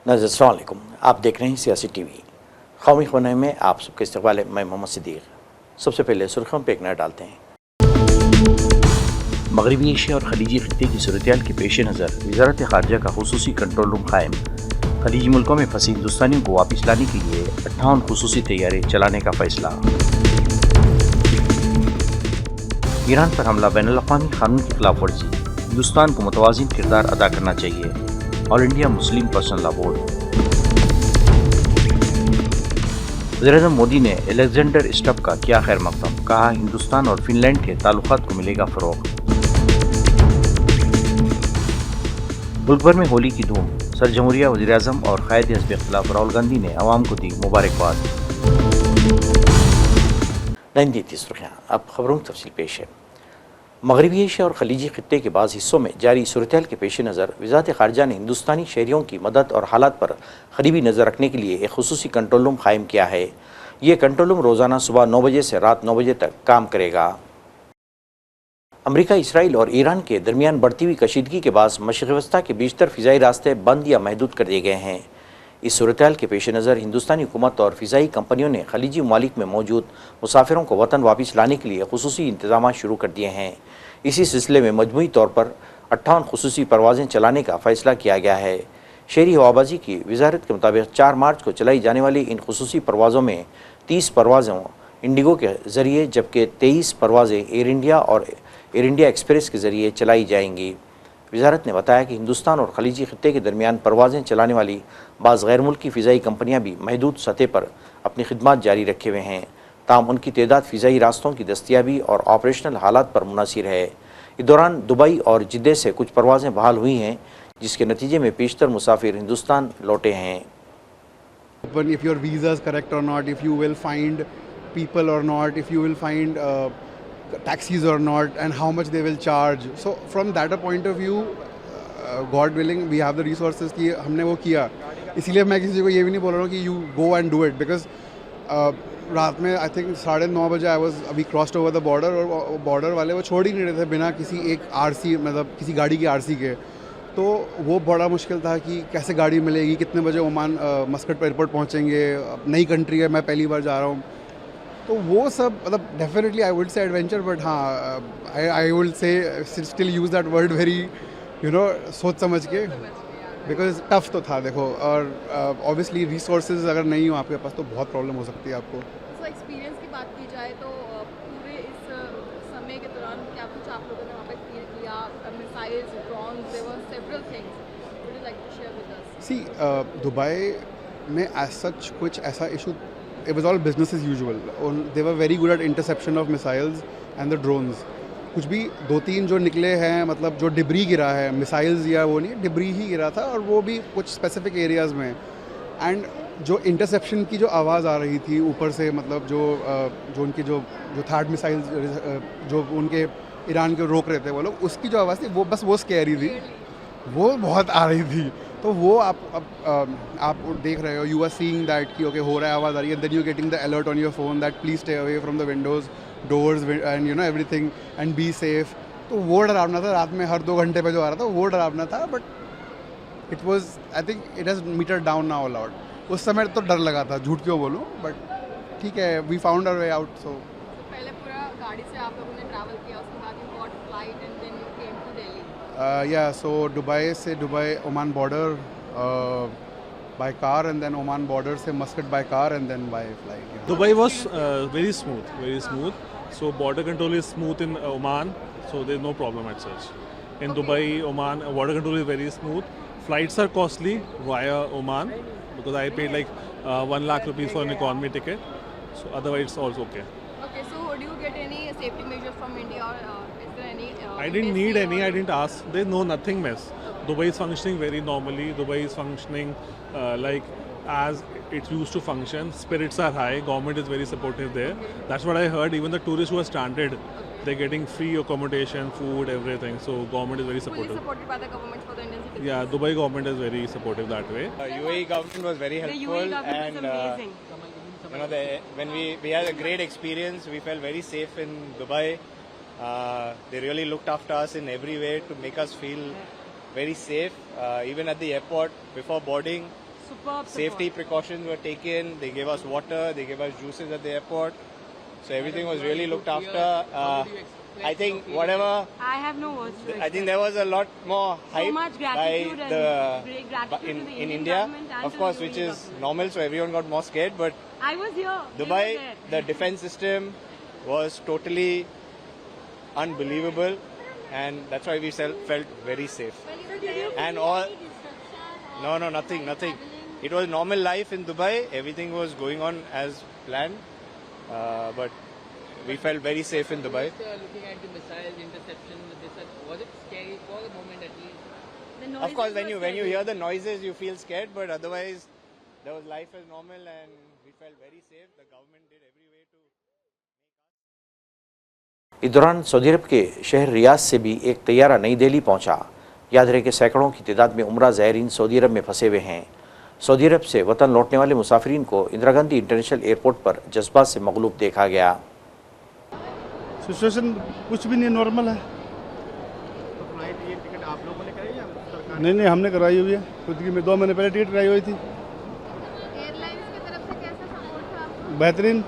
नाज़रीन अस्सलाम वालेकुम, आप देख रहे हैं सियासी टीवी। कौमी ख़बरों में आप सबके इस्तक़बाल है। मैं मोहम्मद सिद्दीक़। सबसे पहले सुर्ख़ियों पर एक नज़र डालते हैं। मगरबी एशिया और खलीजी खित्ते की सूरत-ए-हाल के पेश नज़र वज़ारत ख़ारिजा का खुसूसी कंट्रोल रूम कायम। खलीजी मुल्कों में फंसे हिंदुस्तानियों को वापस लाने के लिए 58 खुसूसी तैयारे चलाने का फैसला। ईरान पर हमला बैनुल-अक़वामी क़ानून की खिलाफ वर्जी, हिंदुस्तान को मुतवाज़िन किरदार अदा करना चाहिए। All India Muslim personal law board. वज़ीर-ए-आज़म मोदी ने अलेक्जेंडर स्टब का किया खैर मक़दम, कहा हिंदुस्तान और फिनलैंड के ताल्लुकात को मिलेगा फ़रोग़। मुल्क भर में होली की धूम, सर जमहूरिया वज़ीर-ए-आज़म और क़ायद हिज़्ब इख्तिलाफ राहुल गांधी ने अवाम को दी मुबारकबाद। नहीं थी सुर्खियाँ, अब खबरों की तफसील पेश है। मगरबी एशिया और खलीजी खित्ते के बाज़ हिस्सों में जारी सूरत-ए-हाल के पेश नज़र वज़ारत ख़ारिजा ने हिंदुस्तानी शहरियों की मदद और हालात पर करीबी नज़र रखने के लिए एक खुसूसी कंट्रोल रूम कायम किया है। ये कंट्रोल रूम रोज़ाना सुबह 9 बजे से रात 9 बजे तक काम करेगा। अमरीका, इसराइल और ईरान के दरमियान बढ़ती हुई कशीदगी के बाद मशरिक़ वस्ता के बेशतर फ़िज़ाई रास्ते बंद या महदूद कर दिए गए हैं। इस सूरत-ए-हाल के पेश नज़र हिंदुस्तानी हुकूमत और फ़िज़ाई कंपनियों ने खलीजी ममालिक में मौजूद मुसाफिरों को वतन वापस लाने के लिए खुसूसी इंतज़ाम शुरू कर दिए हैं। इसी सिलसिले में मजमूई तौर पर 58 खुसूसी परवाज़ें चलाने का फ़ैसला किया गया है। शहरी हवाबाजी की वजारत के मुताबिक 4 मार्च को चलाई जाने वाली इन खुसूसी परवाज़ों में 30 परवाज़ों इंडिगो के ज़रिए, जबकि 23 परवाज़ें एयर इंडिया और एयर इंडिया एक्सप्रेस के ज़रिए चलाई जाएंगी। वजारत ने बताया कि हिंदुस्तान और खलीजी खित्ते के दरमियान परवाज़ें चलाने वाली बाज़ गैर मुल्की फ़िज़ाई कंपनियाँ भी महदूद सतह पर अपनी खिदमात जारी रखे हुए हैं, ताहम उनकी तादाद फ़िज़ाई रास्तों की दस्तियाबी और ऑपरेशनल हालात पर मुनहसर है। इस दौरान दुबई और जिद्दे से कुछ परवाज़ें बहाल हुई हैं, जिसके नतीजे में पेशतर मुसाफिर हिंदुस्तान लौटे हैं। If your visa is correct or not, if you will find people or not, if you will find taxis or not, and how much they will charge. So from that point of view, God willing, we have the resources कि हमने वो किया। इसलिए मैं किसी को ये भी नहीं बोल रहा हूँ कि you go and do it, because रात में आई थिंक 9:30 बजे अभी क्रॉस्ड ओवर द बॉर्डर, और बॉर्डर वाले वो छोड़ ही नहीं रहे थे बिना किसी एक आरसी, मतलब किसी गाड़ी की आरसी के। तो वो बड़ा मुश्किल था कि कैसे गाड़ी मिलेगी, कितने बजे ओमान मस्कट एयरपोर्ट पहुँचेंगे, नई कंट्री है, मैं पहली बार जा रहा हूँ। तो वो सब मतलब definitely I would say adventure, but हाँ I would say still use that word very सोच समझ के, बिकॉज टफ तो था देखो। और ऑब्वियसली रिसोर्सेज अगर नहीं हो आपके पास तो बहुत प्रॉब्लम हो सकती है आपको। तो एक्सपीरियंस की बात की जाए तो पूरे इस समय के दौरान क्या कुछ आप लोगों ने वहाँ पे एक्सपीरियंस किया? Missiles, drones, there were several things, would you like to share with us? See Dubai में एज सच कुछ ऐसा issue, it was all business as usual. They were very good at interception of missiles and the drones. कुछ भी 2-3 जो निकले हैं, मतलब जो डिब्री गिरा है, मिसाइल्स या वो नहीं, डिब्री ही गिरा था, और वो भी कुछ स्पेसिफिक एरियाज़ में। एंड जो इंटरसेप्शन की जो आवाज़ आ रही थी ऊपर से, मतलब जो उनकी जो थर्ड मिसाइल्स जो उनके ईरान के रोक रहे थे वो लोग, उसकी जो आवाज़ थी वो बस वो स्कैरी थी, वो बहुत आ रही थी। तो वो आप देख रहे हो, यू आर सीइंग दैट कि ओके हो रहा है, आवाज़ आ रही है, then you getting the alert on your phone that please stay away from the windows, doors and everything and be safe. तो वो डरावना था, रात में हर 2 घंटे पे जो आ रहा था वो डरावना था, but it was, I think it has meter down now a lot. उस समय तो डर लगा था, झूठ क्यों बोलूँ, बट ठीक है, we found our way out. So पहले पूरा गाड़ी से आप लोगों ने ट्रैवल किया, उसके बाद you got flight and then you came to Delhi. yeah, so Dubai Oman border by car, and then Oman border से Muscat by car, and then by flight. Yeah. Dubai was very smooth. So border control is smooth in Oman, so there's no problem as such. In Dubai, Oman, border control is very smooth. Flights are costly via Oman because I paid like 1 lakh rupees for an economy ticket. So otherwise it's also okay. Okay, so do you get any safety measures from India, or is there any? I didn't need any. I didn't ask. There's nothing mess. Dubai is functioning very normally. Dubai is functioning like as it used to function. Spirits are high. Government is very supportive there. That's what I heard. Even the tourists who are stranded, they're getting free accommodation, food, everything. So government is very supportive. Fully supported by the government for the Indian citizens. Yeah, Dubai government is very supportive that way. UAE government was very helpful. The UAE government and is amazing. when we had a great experience, we felt very safe in Dubai. They really looked after us in every way to make us feel very safe. Even at the airport, before boarding, Superb safety support. precautions were taken. They gave us water. They gave us juices at the airport. So everything was really looked after. I think whatever. I have no words to I think there was a lot more hype much by gratitude and the great gratitude in to the in Indian India, government and of to course, the which UAE is government. normal. So everyone got more scared. But I was here. Dubai, They were there. the defense system was totally unbelievable, and that's why we felt very safe. And all, no, nothing. It was normal life in Dubai. Everything was going on as planned, but we felt very safe in Dubai. Just looking at the missiles interception, was it scary for the moment at least? The noises Of course, were when you scary. hear the noises, you feel scared, but otherwise, there was life as normal, and we felt very safe. The government did every way to. इस दौरान Saudi अरब के शहर Riyadh से भी एक तैयारा नई दिल्ली पहुंचा। याद रहे कि सैकड़ों की तादाद में उम्रा ज़ायरीन सऊदी अरब में फंसे हुए हैं। सऊदी अरब से वतन लौटने वाले मुसाफिरीन को इंदिरा गांधी इंटरनेशनल एयरपोर्ट पर जज्बात से मगलूब देखा गया। सिचुएशन कुछ भी नहीं, नॉर्मल है। फ्लाइट ये टिकट आप लोगों ने कराई या सरकार? नहीं, हमने कराई हुई है खुद की। मैं 2 महीने पहले टिकट कराई हुई थी। एयरलाइंस की तरफ से कैसा सपोर्ट था आपको? बेहतरीन,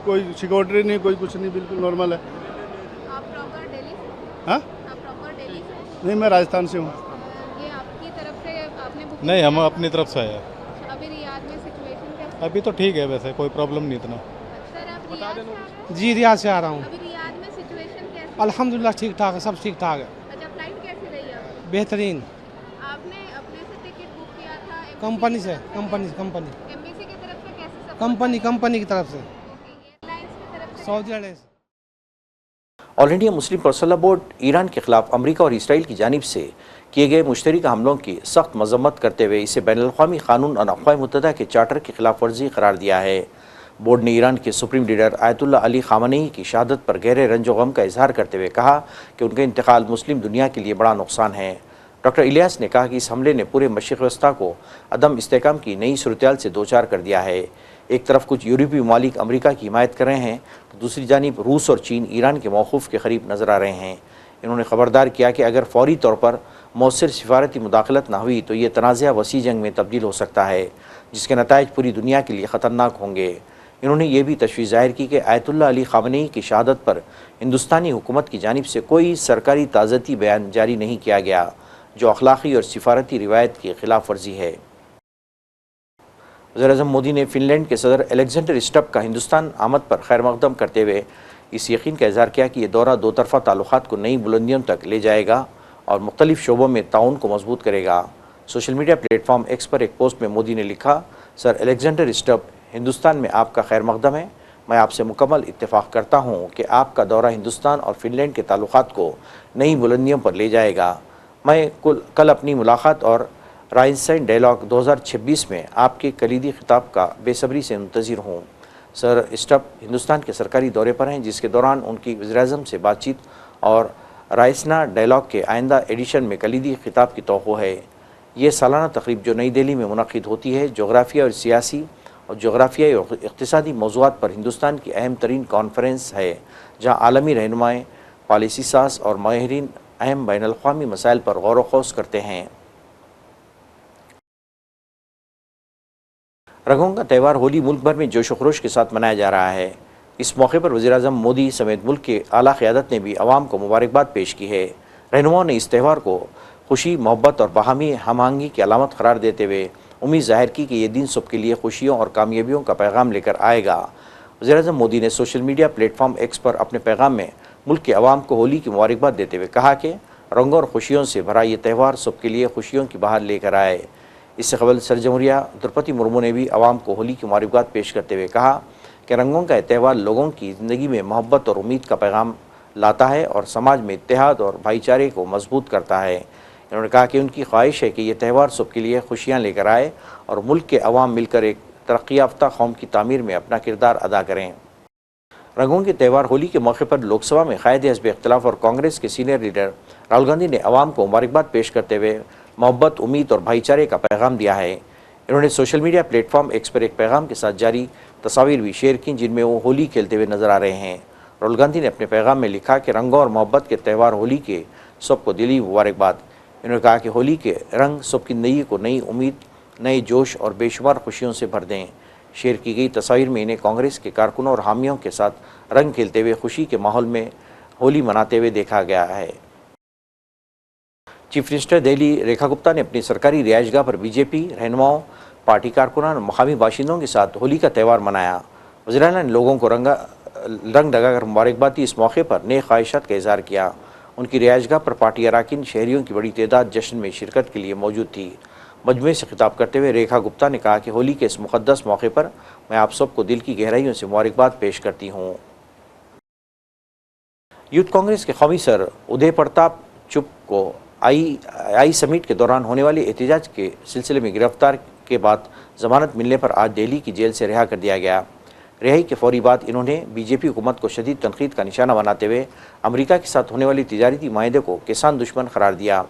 कोई सिक्योरिटी नहीं, कोई कुछ नहीं, बिल्कुल नॉर्मल है। आप प्रॉपर दिल्ली से? हाँ, आप प्रॉपर दिल्ली से? नहीं, मैं राजस्थान से हूँ। ये आपकी तरफ से आपने बुक नहीं, हम अपनी तरफ से आए। अभी रियाद में सिचुएशन कैसी? अभी तो ठीक है, वैसे कोई प्रॉब्लम नहीं इतना। सर आप रियाद से आ रहे हैं? जी रियाद से आ रहा हूँ। अभी रियाद में सिचुएशन कैसी? अल्हम्दुलिल्लाह ठीक ठाक है, सब ठीक ठाक है, अच्छा, फ्लाइट कैसी रही आपकी? बेहतरीन। आपने अपने से टिकट बुक किया था? कंपनी से, कंपनी एमबीसी की तरफ से कैसे support कंपनी की तरफ से, ओके, एयरलाइंस की तरफ से सऊदी अरब से। All India Muslim personal law board Iran के खिलाफ अमेरिका और इसराइल की जानिब से किए गए मुश्तरका हमलों की सख्त मजम्मत करते हुए इसे बैनुल-अक़वामी कानून और अक़वाम मुत्तहिदा के चार्टर की खिलाफ वर्जी करार दिया है। बोर्ड ने ईरान के सुप्रीम लीडर आयतुल्लाह अली ख़ामनेई की शहादत पर गहरे रंजो गम का इजहार करते हुए कहा कि उनका इंतकाल मुस्लिम दुनिया के लिए बड़ा नुकसान है। डॉक्टर इलियास ने कहा कि इस हमले ने पूरे मशरिक़ वस्ता को अदम इस्तेहकाम की नई सूरत से दो चार कर दिया है। एक तरफ कुछ यूरोपीय ममालिक अमेरिका की हिमायत कर रहे हैं तो दूसरी जानिब रूस और चीन ईरान के मौक़ूफ़ के करीब नज़र आ रहे हैं। इन्होंने ख़बरदार किया कि अगर फ़ौरी तौर पर मौसर सिफारती मुदाखलत न हुई तो ये तनाज़ा वसी जंग में तब्दील हो सकता है, जिसके नताइज पूरी दुनिया के लिए ख़तरनाक होंगे। इन्होंने ये भी तशवीश ज़ाहिर की कि आयतुल्लाह अली ख़ामनेई की शहादत पर हिंदुस्तानी हुकूमत की जानिब से कोई सरकारी ताज़ती बयान जारी नहीं किया गया, जो अखलाक़ी और सिफारती रिवायत की खिलाफ वर्जी है। वज़ीर-ए-आज़म मोदी ने फ़िनलैंड के सदर अलेक्जेंडर स्टब का हिंदुस्तान आमद पर खैर मक़दम करते हुए इस यकीन का इज़हार किया कि ये दौरा दो तरफ़ा ताल्लुक़ात को नई बुलंदियों तक ले जाएगा और मुख्तलिफ़ शोबों में ताउन को मजबूत करेगा। सोशल मीडिया प्लेटफॉर्म एक्स पर एक पोस्ट में मोदी ने लिखा, सर अलेक्जेंडर स्टब, हिंदुस्तान में आपका खैर मक़दम है। मैं आपसे मुकम्मल इत्तेफ़ाक़ करता हूँ कि आपका दौरा हिंदुस्तान और फ़िनलैंड के ताल्लुक़ात को नई बुलंदियों पर ले जाएगा। मैं कल अपनी मुलाकात और राइनसाइन डायलॉग 2026 में आपके कलीदी खिताब का बेसब्री से मुंतज़िर हूँ। सर स्टब हिंदुस्तान के सरकारी दौरे पर हैं, जिसके दौरान उनकी वज़ीर-ए-आज़म से बातचीत और राइसना डायलॉग के आइंदा एडिशन में कलीदी खिताब की तवक्को है। ये सालाना तकरीब जो नई दिल्ली में मुनक़िद होती है, जोग्राफिया और सियासी और जोग्राफियाई और इक़्तिसादी मौज़ूआत पर हिंदुस्तान की अहम तरीन कॉन्फ्रेंस है, जहाँ आलमी रहनुमाएँ, पॉलिसी साज और माहिरीन अहम बैनुल-अक़वामी मसाइल पर गौर व ख़ौस करते हैं। रंगों का त्यौहार होली मुल्क भर में जोश व खरोश के साथ मनाया जा रहा है। इस मौके पर वज़ीर-ए-आज़म मोदी समेत मुल्क के आला क़यादत ने भी आवाम को मुबारकबाद पेश की है। रहनुमाओं ने इस त्यौहार को खुशी, मोहब्बत और बाहमी हमआहंगी की अलामत करार देते हुए उम्मीद ज़ाहिर की कि ये दिन सबके लिए खुशियों और कामयाबियों का पैगाम लेकर आएगा। वज़ीर-ए-आज़म मोदी ने सोशल मीडिया प्लेटफॉर्म एक्स पर अपने पैगाम में मुल्क के अवाम को होली की मुबारकबाद देते हुए कहा कि रंगों और खुशियों से भरा ये त्यौहार सबके लिए खुशियों की बहार लेकर आए। इससे कबल सरजमुहरिया द्रौपदी मुर्मू ने भी आवाम को होली की मुबारकबाद पेश करते हुए कहा कि रंगों का त्यौहार लोगों की ज़िंदगी में मोहब्बत और उम्मीद का पैगाम लाता है और समाज में इत्तेहाद और भाईचारे को मजबूत करता है। इन्होंने कहा कि उनकी ख्वाहिश है कि यह त्यौहार सबके लिए खुशियाँ लेकर आए और मुल्क के अवाम मिलकर एक तरक्की याफ्ता कौम की तामीर में अपना किरदार अदा करें। रंगों के त्यौहार होली के मौके पर लोकसभा में कायदे हिज़्ब इख्तिलाफ और कांग्रेस के सीनियर लीडर राहुल गांधी ने अवाम को मुबारकबाद पेश करते हुए मोहब्बत, उम्मीद और भाईचारे का पैगाम दिया है। इन्होंने सोशल मीडिया प्लेटफॉर्म एक्स पर एक पैगाम के साथ जारी तस्वीर भी शेयर की, जिनमें वो होली खेलते हुए नजर आ रहे हैं। राहुल गांधी ने अपने पैगाम में लिखा कि रंगों और मोहब्बत के त्यौहार होली के सबको दिली मुबारकबाद। इन्होंने कहा कि होली के रंग सबकी ज़िंदगी को नई उम्मीद नए जोश और बेशुमार खुशियों से भर दें। शेयर की गई तस्वीर में इन्हें कांग्रेस के कारकुनों और हामियों के साथ रंग खेलते हुए खुशी के माहौल में होली मनाते हुए देखा गया है। चीफ मिनिस्टर दिल्ली रेखा गुप्ता ने अपनी सरकारी रिहाइशगाह पर बीजेपी रहनुमाओं, पार्टी कारकुनान और मकामी बाशिंदों के साथ होली का त्यौहार मनाया। वज़ीर-ए-आला ने लोगों को रंग लगाकर मुबारकबाद दी। इस मौके पर नेक ख्वाहिशात का इजहार किया। उनकी रिहाइशगाह पर पार्टी अरकान शहरियों की बड़ी तादाद जश्न में शिरकत के लिए मौजूद थी। मजमे से खिताब करते हुए रेखा गुप्ता ने कहा कि होली के इस मुक़द्दस मौके पर मैं आप सबको दिल की गहराइयों से मुबारकबाद पेश करती हूँ। यूथ कांग्रेस के कौमी सर उदय प्रताप चुप को आई समिट के दौरान होने वाले एहतजाज के सिलसिले में गिरफ्तार के बाद जमानत मिलने पर आज दिल्ली की जेल से रिहा कर दिया गया। रिहाई के फौरी बाद इन्होंने बीजेपी हुकूमत को शदीद तनकीद का निशाना बनाते हुए अमेरिका के साथ होने वाली तिजारती माहदे को किसान दुश्मन करार दिया।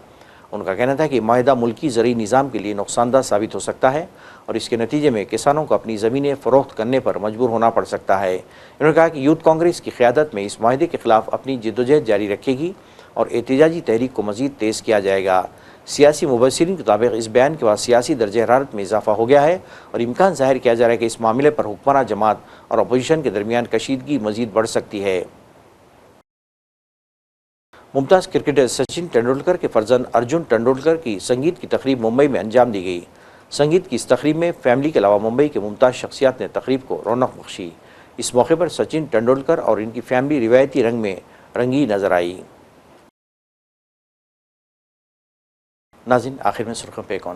उनका कहना था कि माहदा मुल्की ज़रूरी निज़ाम के लिए नुकसानदा साबित हो सकता है और इसके नतीजे में किसानों को अपनी ज़मीनें फ़रोख्त करने पर मजबूर होना पड़ सकता है। उन्होंने कहा कि यूथ कांग्रेस की क़यादत में इस माहदे के ख़िलाफ़ अपनी जद्दोजहद जारी रखेगी और एहतजाजी तहरीक को मज़ीद तेज़ किया जाएगा। सियासी मुबस्सिरीन के मुताबिक इस बयान के बाद सियासी दर्जे हरारत में इजाफा हो गया है और इम्कान ज़ाहिर किया जा रहा है कि इस मामले पर हुक्मरान जमात और अपोजिशन के दरमियान कशीदगी मज़ीद बढ़ सकती है। मुमताज़ क्रिकेटर सचिन तेंदुलकर के फर्जंद अर्जुन तेंदुलकर की संगीत की तकरीब मुंबई में अंजाम दी गई। संगीत की इस तकरीब में फैमिली के अलावा मुंबई के मुमताज़ शख्सियात ने तकरीब को रौनक बख्शी। इस मौके पर सचिन तेंदुलकर और इनकी फैमिली रिवायती रंग में रंगी नजर आई। नाज़रीन, आखिर में सुर्खियों पे एक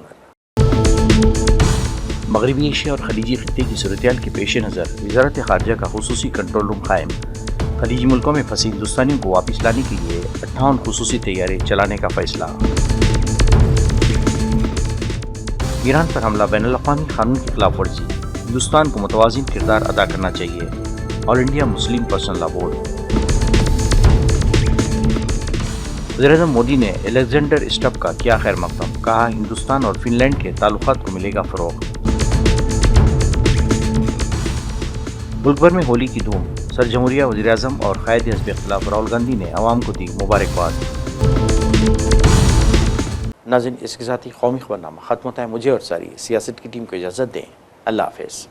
मगरबी एशिया और खलीजी खित्ते की सूरत-ए-हाल के पेश नज़र वज़ारत ख़ारिजा का खुसूसी कंट्रोल रूम कायम। खलीजी मुल्कों में फंसे हिंदुस्तानियों को वापस लाने के लिए 58 खुसूसी तैयारी चलाने का फैसला। ईरान पर हमला बैनुल-अक़वामी कानून की खिलाफ वर्जी। हिंदुस्तान को मुतवाज़िन किरदार अदा करना चाहिए। All India Muslim personal law board. वज़ीर-ए-आज़म मोदी ने अलेक्जेंडर स्टब का किया खैर मक़दम। कहा हिंदुस्तान और फिनलैंड के ताल्लुकात को मिलेगा फ़रोग़। मुल्क भर में होली की धूम। सर जमहूरिया, वज़ीर-ए-आज़म और क़ायद हिज़्ब इख्तिलाफ़ राहुल गांधी ने अवाम को दी मुबारकबाद। नाज़रीन, इसके साथ ही कौमी ख़बरनामा ख़त्म होता है। मुझे और सारी सियासत की टीम को इजाज़त दें। अल्लाह हाफ़िज़।